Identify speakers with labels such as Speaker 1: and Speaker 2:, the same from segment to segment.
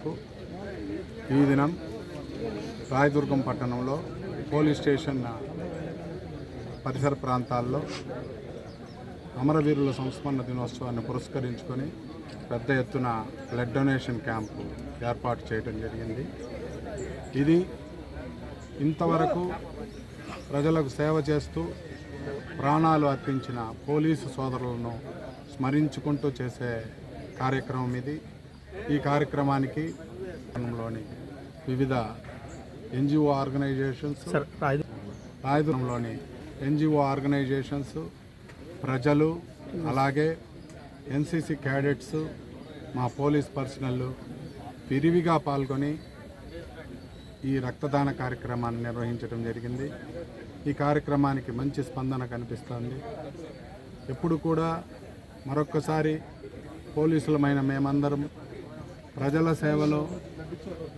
Speaker 1: మేరకు ఈ దినం రాయదుర్గం పట్టణంలో పోలీస్ స్టేషన్ పరిసర ప్రాంతాల్లో అమరవీరుల సంస్మరణ దినోత్సవాన్ని పురస్కరించుకొని పెద్ద ఎత్తున బ్లడ్ డొనేషన్ క్యాంపు ఏర్పాటు చేయడం జరిగింది. ఇది ఇంతవరకు ప్రజలకు సేవ చేస్తూ ప్రాణాలు అర్పించిన పోలీసు సోదరులను స్మరించుకుంటూ చేసే కార్యక్రమం ఇది. ఈ కార్యక్రమానికి లోని వివిధ ఎన్జిఓ ఆర్గనైజేషన్స్, రాయదుర్గంలోని ఎన్జిఓ ఆర్గనైజేషన్స్, ప్రజలు, అలాగే ఎన్సిసి క్యాడెట్స్, మా పోలీస్ పర్సనల్ విరివిగా పాల్గొని ఈ రక్తదాన కార్యక్రమాన్ని నిర్వహించడం జరిగింది. ఈ కార్యక్రమానికి మంచి స్పందన కనిపిస్తోంది. ఎప్పుడు కూడా మరొక్కసారి పోలీసులమైన మేమందరం ప్రజల సేవలో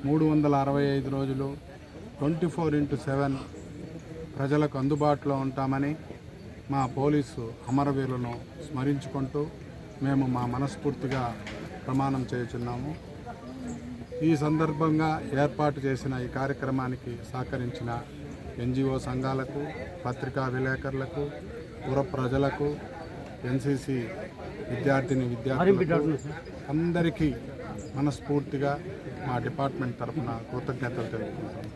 Speaker 1: 365 రోజులు 24/7 ప్రజలకు అందుబాటులో ఉంటామని మా పోలీసు అమరవీరులను స్మరించుకుంటూ మేము మా మనస్ఫూర్తిగా ప్రమాణం చేయుచున్నాము. ఈ సందర్భంగా ఏర్పాటు చేసిన ఈ కార్యక్రమానికి సహకరించిన ఎన్జిఓ సంఘాలకు, పత్రికా విలేకరులకు, పుర ప్రజలకు, ఎన్సిసి విద్యార్థులకు అందరికీ మనస్ఫూర్తిగా మా డిపార్ట్మెంట్ తరఫున కృతజ్ఞతలు తెలుపుకుంటాము.